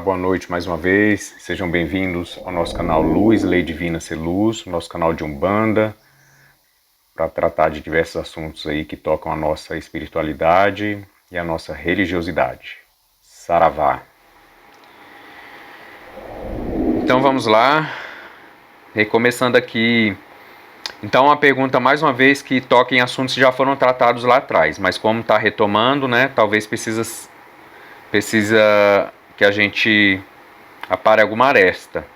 boa noite mais uma vez. Sejam bem-vindos ao nosso canal Luz, Lei Divina Ser Luz, nosso canal de Umbanda, para tratar de diversos assuntos aí que tocam a nossa espiritualidade e a nossa religiosidade. Saravá. Então vamos lá, recomeçando aqui. Então uma pergunta mais uma vez que toca em assuntos que já foram tratados lá atrás, mas como está retomando, né, talvez precisa que a gente apare alguma aresta.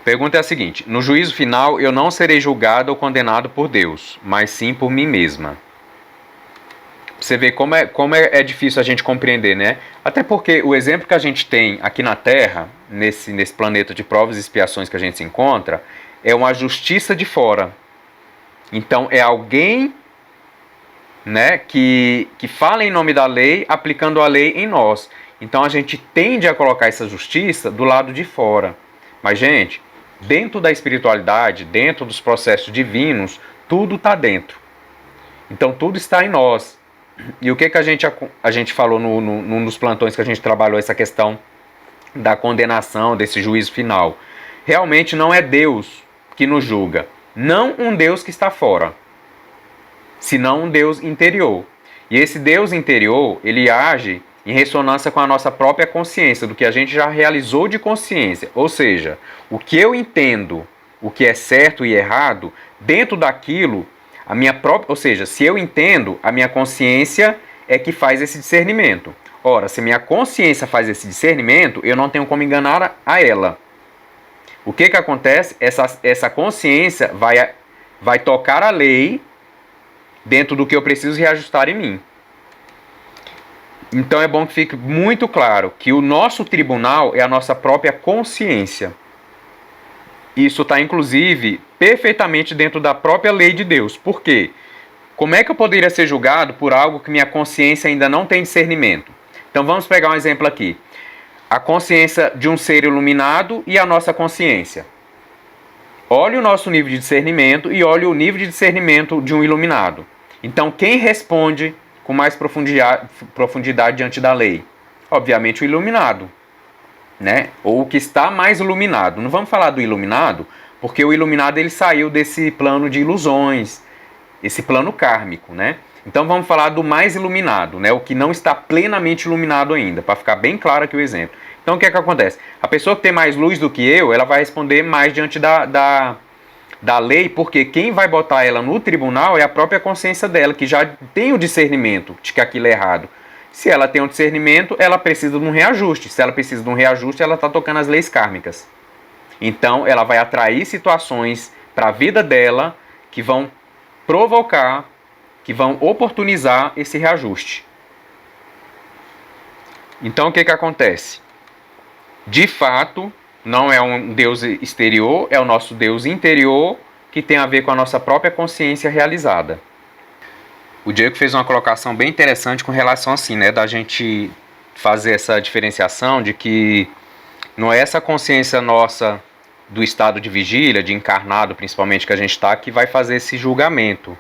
A pergunta é a seguinte: no juízo final eu não serei julgado ou condenado por Deus, mas sim por mim mesma. Você vê como é difícil a gente compreender, né? Até porque o exemplo que a gente tem aqui na Terra, nesse planeta de provas e expiações que a gente se encontra, é uma justiça de fora. Então é alguém, né, que fala em nome da lei, aplicando a lei em nós. Então a gente tende a colocar essa justiça do lado de fora. Mas, gente, dentro da espiritualidade, dentro dos processos divinos, tudo está dentro. Então tudo está em nós. E o que a gente falou num dos plantões que a gente trabalhou essa questão da condenação, desse juízo final? Realmente não é Deus que nos julga. Não um Deus que está fora, senão um Deus interior. E esse Deus interior, ele age em ressonância com a nossa própria consciência, do que a gente já realizou de consciência. Ou seja, o que eu entendo, o que é certo e errado, dentro daquilo, a minha própria, ou seja, se eu entendo, a minha consciência é que faz esse discernimento. Ora, se minha consciência faz esse discernimento, eu não tenho como enganar a ela. O que acontece? Essa consciência vai tocar a lei dentro do que eu preciso reajustar em mim. Então é bom que fique muito claro que o nosso tribunal é a nossa própria consciência. Isso está, inclusive, perfeitamente dentro da própria lei de Deus. Por quê? Como é que eu poderia ser julgado por algo que minha consciência ainda não tem discernimento? Então vamos pegar um exemplo aqui. A consciência de um ser iluminado e a nossa consciência. Olhe o nosso nível de discernimento e olhe o nível de discernimento de um iluminado. Então, quem responde com mais profundidade diante da lei? Obviamente o iluminado, né? Ou o que está mais iluminado. Não vamos falar do iluminado, porque o iluminado ele saiu desse plano de ilusões, esse plano kármico, né? Então vamos falar do mais iluminado, né? O que não está plenamente iluminado ainda, para ficar bem claro aqui o exemplo. Então o que acontece? A pessoa que tem mais luz do que eu, ela vai responder mais diante da lei, porque quem vai botar ela no tribunal é a própria consciência dela, que já tem o discernimento de que aquilo é errado. Se ela tem um discernimento, ela precisa de um reajuste. Se ela precisa de um reajuste, ela está tocando as leis kármicas. Então ela vai atrair situações para a vida dela que vão provocar, que vão oportunizar esse reajuste. Então o que acontece? De fato, não é um Deus exterior, é o nosso Deus interior, que tem a ver com a nossa própria consciência realizada. O Diego fez uma colocação bem interessante com relação assim, né, da gente fazer essa diferenciação de que não é essa consciência nossa do estado de vigília, de encarnado principalmente que a gente está, que vai fazer esse julgamento,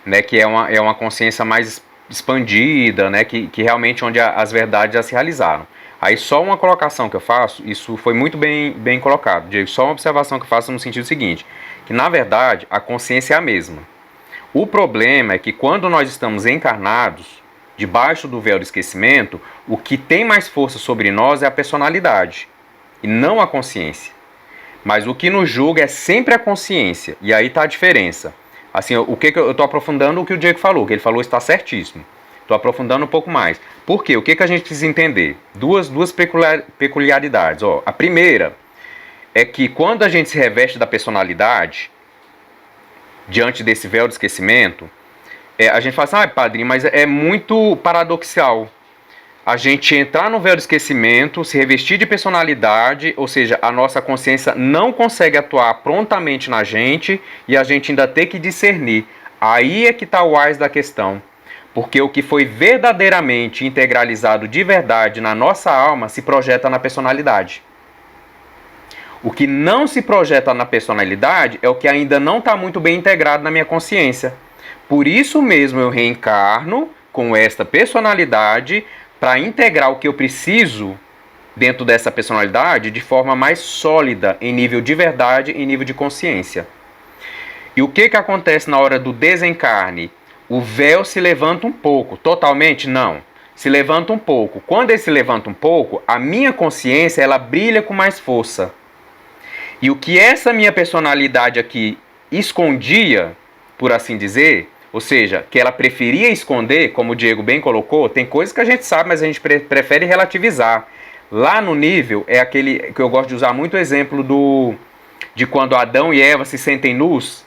né, que é uma consciência mais expandida, né, que realmente onde as verdades já se realizaram. Aí só uma colocação que eu faço, isso foi muito bem colocado, Diego, só uma observação que eu faço no sentido seguinte, que na verdade a consciência é a mesma. O problema é que quando nós estamos encarnados, debaixo do véu do esquecimento, o que tem mais força sobre nós é a personalidade, e não a consciência. Mas o que nos julga é sempre a consciência, e aí está a diferença. Assim, o que eu estou aprofundando o que o Diego falou, o que ele falou está certíssimo. Estou aprofundando um pouco mais. Por quê? O que a gente precisa entender? Duas peculiaridades. Ó, a primeira é que quando a gente se reveste da personalidade, diante desse véu de esquecimento, a gente fala assim, padrinho, mas é muito paradoxal. A gente entrar no véu de esquecimento, se revestir de personalidade, ou seja, a nossa consciência não consegue atuar prontamente na gente e a gente ainda tem que discernir. Aí é que está o ás da questão. Porque o que foi verdadeiramente integralizado de verdade na nossa alma se projeta na personalidade. O que não se projeta na personalidade é o que ainda não está muito bem integrado na minha consciência. Por isso mesmo eu reencarno com esta personalidade para integrar o que eu preciso dentro dessa personalidade de forma mais sólida em nível de verdade, em nível de consciência. E o que acontece na hora do desencarne? O véu se levanta um pouco, totalmente não. Se levanta um pouco. Quando ele se levanta um pouco, a minha consciência ela brilha com mais força. E o que essa minha personalidade aqui escondia, por assim dizer, ou seja, que ela preferia esconder, como o Diego bem colocou, tem coisas que a gente sabe, mas a gente prefere relativizar. Lá no nível, é aquele que eu gosto de usar muito o exemplo de quando Adão e Eva se sentem nus.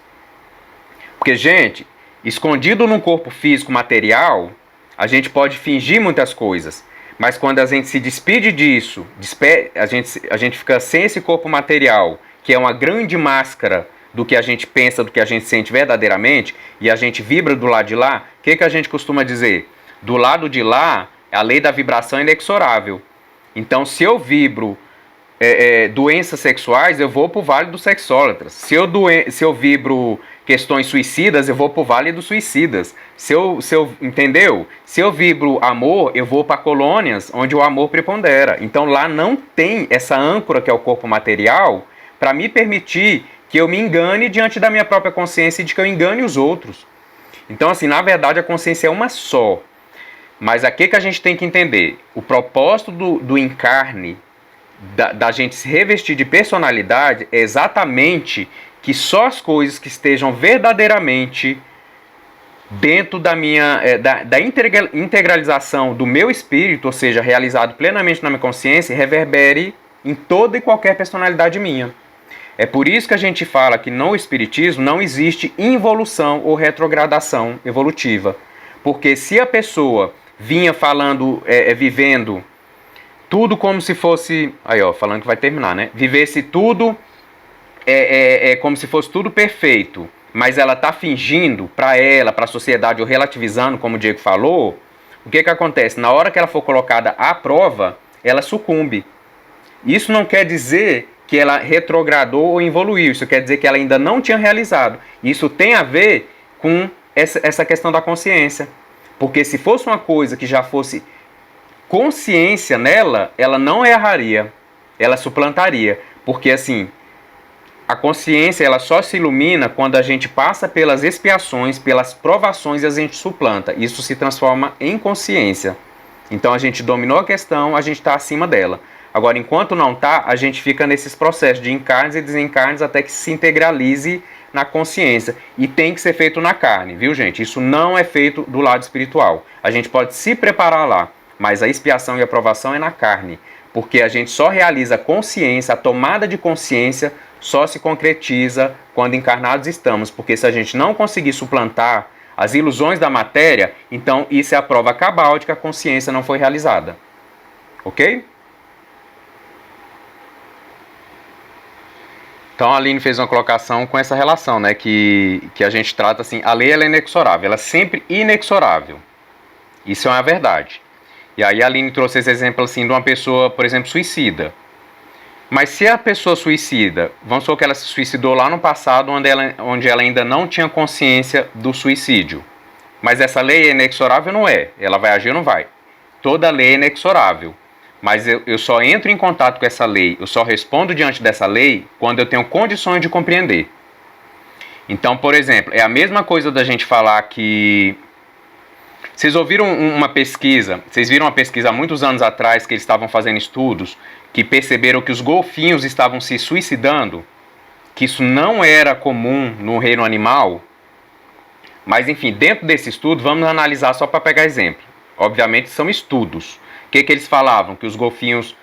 Porque, gente, escondido num corpo físico material, a gente pode fingir muitas coisas. Mas quando a gente se despede disso, a gente fica sem esse corpo material, que é uma grande máscara do que a gente pensa, do que a gente sente verdadeiramente, e a gente vibra do lado de lá, o que a gente costuma dizer? Do lado de lá, a lei da vibração é inexorável. Então, se eu vibro doenças sexuais, eu vou para o Vale dos Sexólatras. Se eu vibro questões suicidas, eu vou para o Vale dos Suicidas. Entendeu? Se eu vibro amor, eu vou para colônias onde o amor prepondera. Então lá não tem essa âncora que é o corpo material para me permitir que eu me engane diante da minha própria consciência e de que eu engane os outros. Então, assim, na verdade a consciência é uma só. Mas aqui que a gente tem que entender, o propósito do encarne, da gente se revestir de personalidade, é exatamente que só as coisas que estejam verdadeiramente dentro da minha da integralização do meu espírito, ou seja, realizado plenamente na minha consciência, reverbere em toda e qualquer personalidade minha. É por isso que a gente fala que no espiritismo não existe involução ou retrogradação evolutiva. Porque se a pessoa vinha falando, vivendo tudo como se fosse... Aí, ó, falando que vai terminar, né? Vivesse tudo como se fosse tudo perfeito, mas ela tá fingindo para ela, para a sociedade, ou relativizando, como o Diego falou, o que acontece? Na hora que ela for colocada à prova, ela sucumbe. Isso não quer dizer que ela retrogradou ou evoluiu, isso quer dizer que ela ainda não tinha realizado. Isso tem a ver com essa questão da consciência. Porque se fosse uma coisa que já fosse consciência nela, ela não erraria, ela suplantaria. Porque assim, a consciência ela só se ilumina quando a gente passa pelas expiações, pelas provações e a gente suplanta. Isso se transforma em consciência. Então a gente dominou a questão, a gente está acima dela. Agora, enquanto não está, a gente fica nesses processos de encarnes e desencarnes até que se integralize na consciência. E tem que ser feito na carne, viu, gente? Isso não é feito do lado espiritual. A gente pode se preparar lá, mas a expiação e a provação é na carne. Porque a gente só realiza a consciência, a tomada de consciência só se concretiza quando encarnados estamos. Porque se a gente não conseguir suplantar as ilusões da matéria, então isso é a prova cabal de que a consciência não foi realizada. Ok? Então a Aline fez uma colocação com essa relação, né, que a gente trata assim, a lei ela é inexorável, ela é sempre inexorável. Isso é uma verdade. E aí a Aline trouxe esse exemplo assim de uma pessoa, por exemplo, suicida. Mas se a pessoa suicida, vamos supor que ela se suicidou lá no passado, onde ela ainda não tinha consciência do suicídio. Mas essa lei é inexorável? Não é. Ela vai agir ou não vai? Toda lei é inexorável. Mas eu só entro em contato com essa lei, eu só respondo diante dessa lei quando eu tenho condições de compreender. Então, por exemplo, é a mesma coisa da gente falar que... Vocês ouviram uma pesquisa, vocês viram uma pesquisa há muitos anos atrás que eles estavam fazendo estudos que perceberam que os golfinhos estavam se suicidando, que isso não era comum no reino animal. Mas enfim, dentro desse estudo, vamos analisar só para pegar exemplo. Obviamente são estudos. O que eles falavam? Que os golfinhos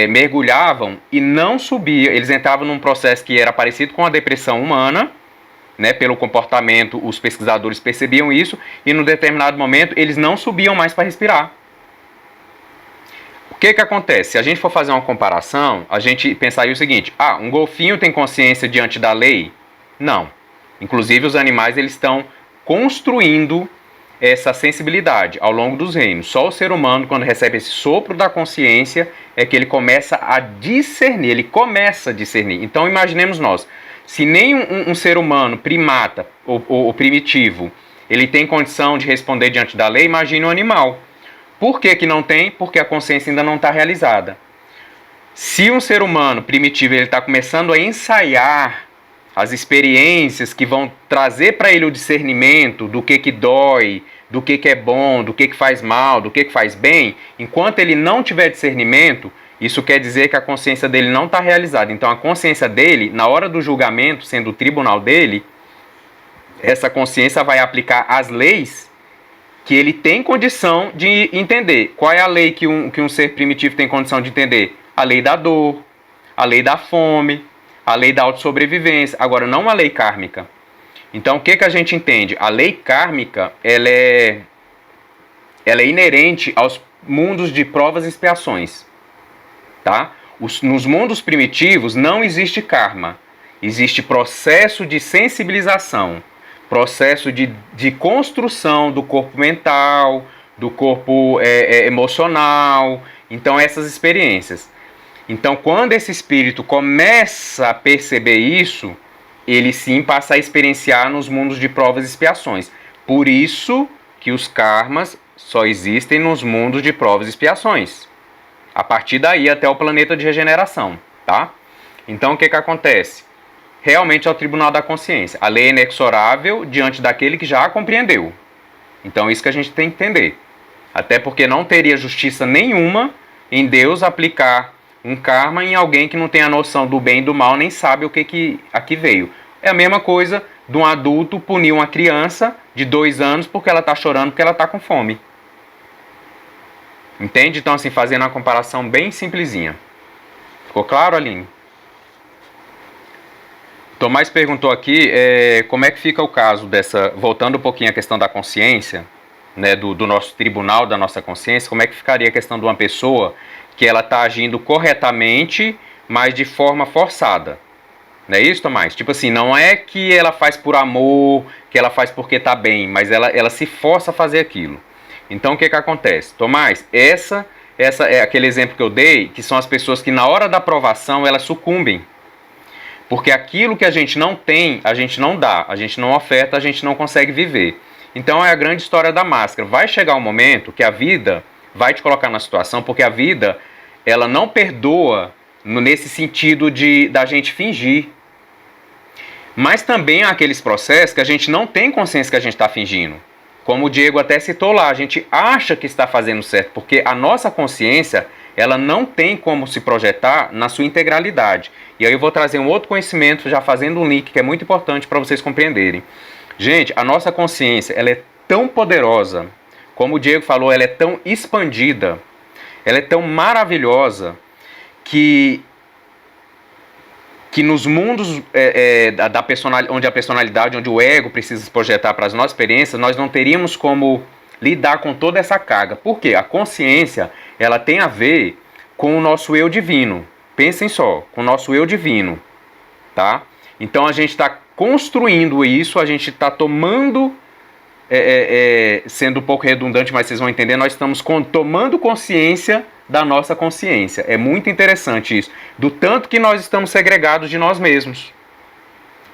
mergulhavam e não subiam. Eles entravam num processo que era parecido com a depressão humana, né? Pelo comportamento, os pesquisadores percebiam isso, e num determinado momento eles não subiam mais para respirar. O que acontece? Se a gente for fazer uma comparação, a gente pensaria o seguinte: um golfinho tem consciência diante da lei? Não. Inclusive os animais eles estão construindo essa sensibilidade ao longo dos reinos. Só o ser humano, quando recebe esse sopro da consciência, é que ele começa a discernir, Então imaginemos nós, se nem um ser humano primata ou primitivo, ele tem condição de responder diante da lei, imagine um animal. Por que não tem? Porque a consciência ainda não está realizada. Se um ser humano primitivo ele está começando a ensaiar as experiências que vão trazer para ele o discernimento do que dói, do que é bom, do que faz mal, do que faz bem, enquanto ele não tiver discernimento, isso quer dizer que a consciência dele não está realizada. Então a consciência dele, na hora do julgamento, sendo o tribunal dele, essa consciência vai aplicar as leis que ele tem condição de entender. Qual é a lei que um ser primitivo tem condição de entender? A lei da dor, a lei da fome, a lei da autossobrevivência. Agora, não a lei kármica. Então, o que a gente entende? A lei kármica, ela é inerente aos mundos de provas e expiações. Tá? Nos mundos primitivos não existe karma. Existe processo de sensibilização, processo de construção do corpo mental, do corpo emocional. Então, essas experiências. Então, quando esse espírito começa a perceber isso, ele sim passa a experienciar nos mundos de provas e expiações. Por isso que os karmas só existem nos mundos de provas e expiações. A partir daí até o planeta de regeneração, tá? Então, o que acontece? Realmente é o tribunal da consciência. A lei é inexorável diante daquele que já a compreendeu. Então, isso que a gente tem que entender. Até porque não teria justiça nenhuma em Deus aplicar um karma em alguém que não tem a noção do bem e do mal, nem sabe o que aqui veio. É a mesma coisa de um adulto punir uma criança de 2 anos porque ela está chorando, porque ela está com fome. Entende? Então, assim, fazendo uma comparação bem simplesinha. Ficou claro, Aline? Tomás perguntou aqui como é que fica o caso dessa... Voltando um pouquinho à questão da consciência, né, do nosso tribunal, da nossa consciência, como é que ficaria a questão de uma pessoa que ela está agindo corretamente, mas de forma forçada. Não é isso, Tomás? Tipo assim, não é que ela faz por amor, que ela faz porque está bem, mas ela se força a fazer aquilo. Então, o que acontece? Tomás, essa é aquele exemplo que eu dei, que são as pessoas que na hora da aprovação, elas sucumbem. Porque aquilo que a gente não tem, a gente não dá, a gente não oferta, a gente não consegue viver. Então, é a grande história da máscara. Vai chegar um momento que a vida vai te colocar na situação, porque a vida, ela não perdoa nesse sentido da gente fingir. Mas também há aqueles processos que a gente não tem consciência que a gente está fingindo. Como o Diego até citou lá, a gente acha que está fazendo certo, porque a nossa consciência, ela não tem como se projetar na sua integralidade. E aí eu vou trazer um outro conhecimento, já fazendo um link que é muito importante para vocês compreenderem. Gente, a nossa consciência, ela é tão poderosa, como o Diego falou, ela é tão expandida, ela é tão maravilhosa, que nos mundos onde a personalidade, onde o ego precisa se projetar para as nossas experiências, nós não teríamos como lidar com toda essa carga. Por quê? A consciência, ela tem a ver com o nosso eu divino. Pensem só, com o nosso eu divino, tá? Então a gente está construindo isso, a gente está tomando... sendo um pouco redundante, mas vocês vão entender, nós estamos tomando consciência da nossa consciência. É muito interessante isso, do tanto que nós estamos segregados de nós mesmos,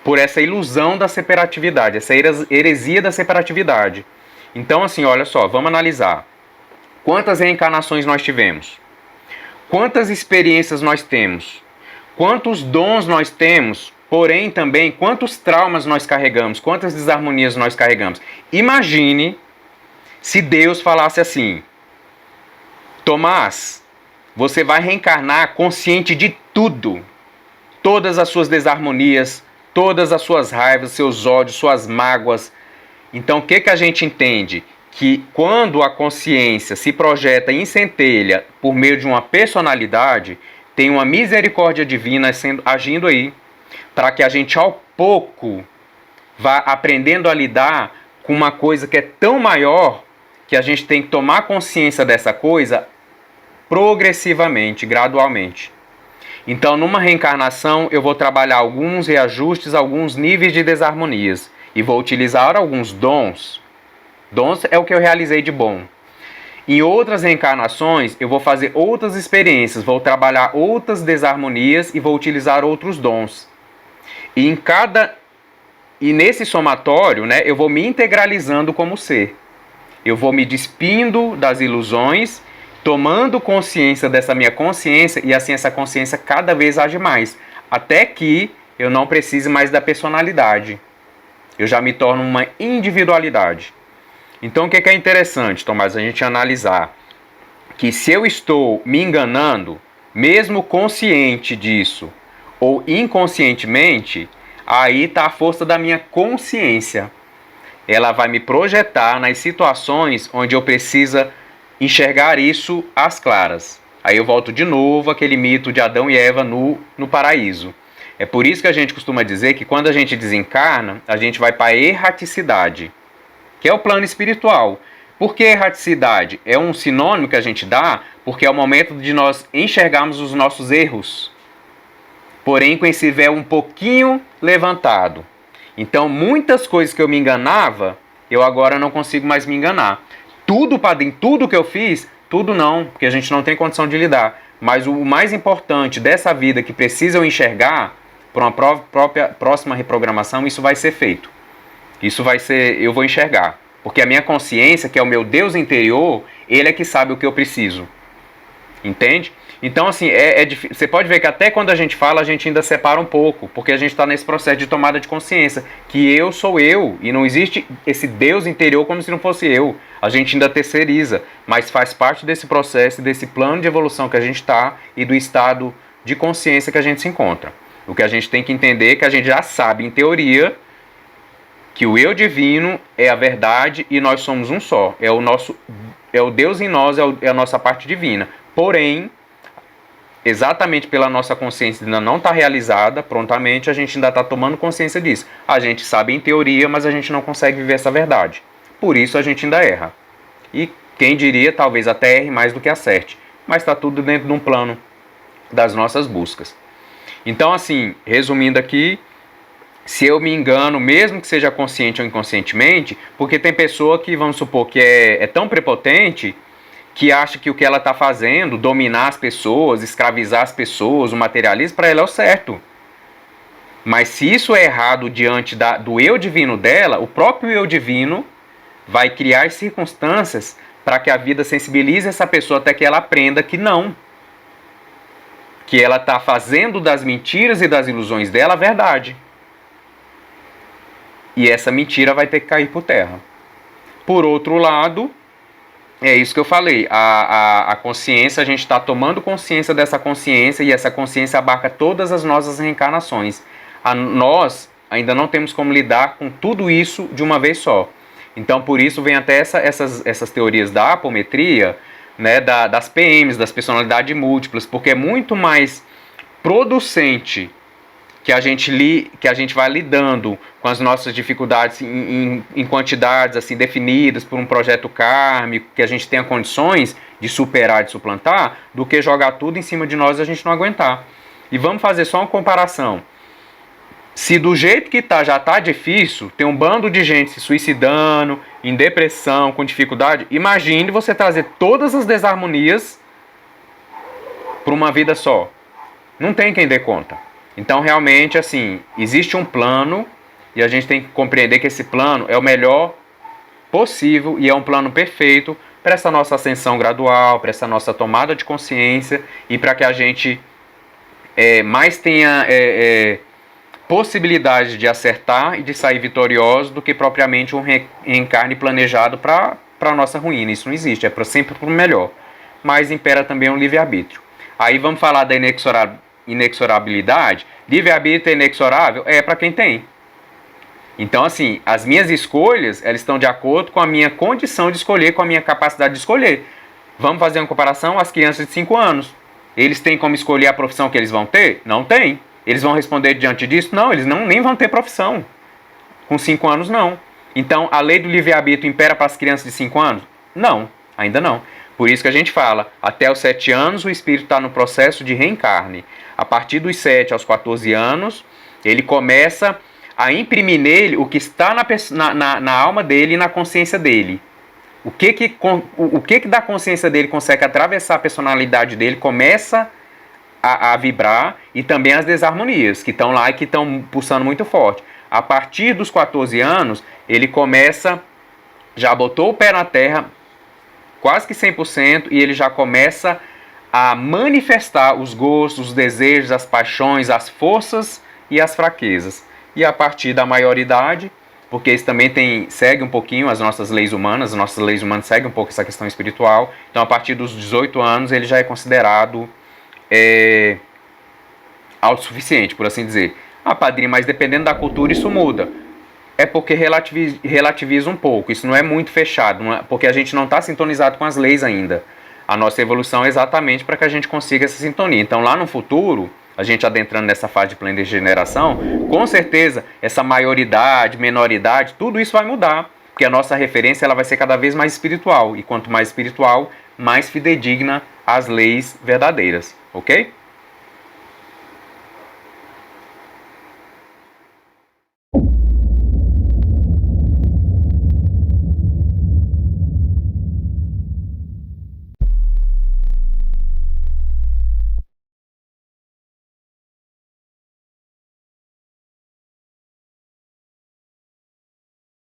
por essa ilusão da separatividade, essa heresia da separatividade. Então, assim, olha só, vamos analisar. Quantas reencarnações nós tivemos? Quantas experiências nós temos? Quantos dons nós temos? Porém, também, quantos traumas nós carregamos, quantas desarmonias nós carregamos. Imagine se Deus falasse assim: Tomás, você vai reencarnar consciente de tudo. Todas as suas desarmonias, todas as suas raivas, seus ódios, suas mágoas. Então, o que a gente entende? Que quando a consciência se projeta em centelha por meio de uma personalidade, tem uma misericórdia divina agindo aí, para que a gente, ao pouco, vá aprendendo a lidar com uma coisa que é tão maior, que a gente tem que tomar consciência dessa coisa progressivamente, gradualmente. Então, numa reencarnação, eu vou trabalhar alguns reajustes, alguns níveis de desarmonias, e vou utilizar alguns dons. Dons é o que eu realizei de bom. Em outras reencarnações, eu vou fazer outras experiências, vou trabalhar outras desarmonias e vou utilizar outros dons. E nesse somatório, né, eu vou me integralizando como ser. Eu vou me despindo das ilusões tomando consciência dessa minha consciência, e assim essa consciência cada vez age mais, até que eu não precise mais da personalidade. Eu já me torno uma individualidade. Então o que é interessante, Tomás, a gente analisar? Que se eu estou me enganando, mesmo consciente disso, ou inconscientemente, aí está a força da minha consciência. Ela vai me projetar nas situações onde eu preciso enxergar isso às claras. Aí eu volto de novo àquele mito de Adão e Eva no paraíso. É por isso que a gente costuma dizer que quando a gente desencarna, a gente vai para a erraticidade, que é o plano espiritual. Por que erraticidade? É um sinônimo que a gente dá porque é o momento de nós enxergarmos os nossos erros, porém com esse véu um pouquinho levantado. Então muitas coisas que eu me enganava, eu agora não consigo mais me enganar. Tudo para dentro, tudo que eu fiz, tudo não, porque a gente não tem condição de lidar. Mas o mais importante dessa vida que precisa eu enxergar, para uma próxima reprogramação, isso vai ser feito. Isso vai ser, eu vou enxergar. Porque a minha consciência, que é o meu Deus interior, ele é que sabe o que eu preciso. Entende? Então, assim, você pode ver que até quando a gente fala, a gente ainda separa um pouco, porque a gente está nesse processo de tomada de consciência, que eu sou eu, e não existe esse Deus interior como se não fosse eu. A gente ainda terceiriza, mas faz parte desse processo, desse plano de evolução que a gente está e do estado de consciência que a gente se encontra. O que a gente tem que entender é que a gente já sabe, em teoria, que o eu divino é a verdade e nós somos um só. É o Deus em nós, é a nossa parte divina. Porém, exatamente pela nossa consciência ainda não estar realizada prontamente, a gente ainda está tomando consciência disso. A gente sabe em teoria, mas a gente não consegue viver essa verdade. Por isso a gente ainda erra. E quem diria, talvez até erre mais do que acerte. Mas está tudo dentro de um plano das nossas buscas. Então, assim, resumindo aqui, se eu me engano, mesmo que seja consciente ou inconscientemente, porque tem pessoa que, vamos supor, que é tão prepotente que acha que o que ela está fazendo, dominar as pessoas, escravizar as pessoas, o materialismo, para ela é o certo. Mas se isso é errado diante do eu divino dela, o próprio eu divino vai criar circunstâncias para que a vida sensibilize essa pessoa até que ela aprenda que não. Que ela está fazendo das mentiras e das ilusões dela a verdade. E essa mentira vai ter que cair por terra. Por outro lado, é isso que eu falei, a consciência, a gente está tomando consciência dessa consciência e essa consciência abarca todas as nossas reencarnações. Nós ainda não temos como lidar com tudo isso de uma vez só. Então, por isso, vem até essas teorias da apometria, né, das PMs, das personalidades múltiplas, porque é muito mais producente que a gente vai lidando com as nossas dificuldades em quantidades assim definidas por um projeto kármico, que a gente tenha condições de superar, de suplantar, do que jogar tudo em cima de nós e a gente não aguentar. E vamos fazer só uma comparação. Se do jeito que já está difícil, tem um bando de gente se suicidando, em depressão, com dificuldade, imagine você trazer todas as desarmonias para uma vida só. Não tem quem dê conta. Então, realmente, assim, existe um plano e a gente tem que compreender que esse plano é o melhor possível e é um plano perfeito para essa nossa ascensão gradual, para essa nossa tomada de consciência e para que a gente mais tenha possibilidade de acertar e de sair vitorioso do que propriamente um reencarne planejado para a nossa ruína. Isso não existe, é sempre para o melhor. Mas impera também um livre-arbítrio. Aí vamos falar da inexorabilidade. Livre-arbítrio é inexorável? É para quem tem. Então, assim, as minhas escolhas, elas estão de acordo com a minha condição de escolher, com a minha capacidade de escolher. Vamos fazer uma comparação às crianças de 5 anos. Eles têm como escolher a profissão que eles vão ter? Não tem. Eles vão responder diante disso? Não, eles nem vão ter profissão. Com 5 anos, não. Então, a lei do livre-arbítrio impera para as crianças de 5 anos? Não, ainda não. Por isso que a gente fala, até os 7 anos o espírito está no processo de reencarne. A partir dos 7 aos 14 anos, ele começa a imprimir nele o que está na alma dele e na consciência dele. O que da consciência dele consegue atravessar a personalidade dele, começa a vibrar, e também as desarmonias que estão lá e que estão pulsando muito forte. A partir dos 14 anos, ele começa, já botou o pé na terra, quase que 100%, e ele já começa a manifestar os gostos, os desejos, as paixões, as forças e as fraquezas. E a partir da maioridade, porque isso também segue um pouquinho as nossas leis humanas seguem um pouco essa questão espiritual, então a partir dos 18 anos ele já é considerado autossuficiente, por assim dizer. Ah, padrinho, mas dependendo da cultura isso muda. É porque relativiza um pouco, isso não é muito fechado, porque a gente não está sintonizado com as leis ainda. A nossa evolução é exatamente para que a gente consiga essa sintonia. Então lá no futuro, a gente adentrando nessa fase de plena degeneração, com certeza essa maioridade, menoridade, tudo isso vai mudar, porque a nossa referência ela vai ser cada vez mais espiritual, e quanto mais espiritual, mais fidedigna às leis verdadeiras, ok?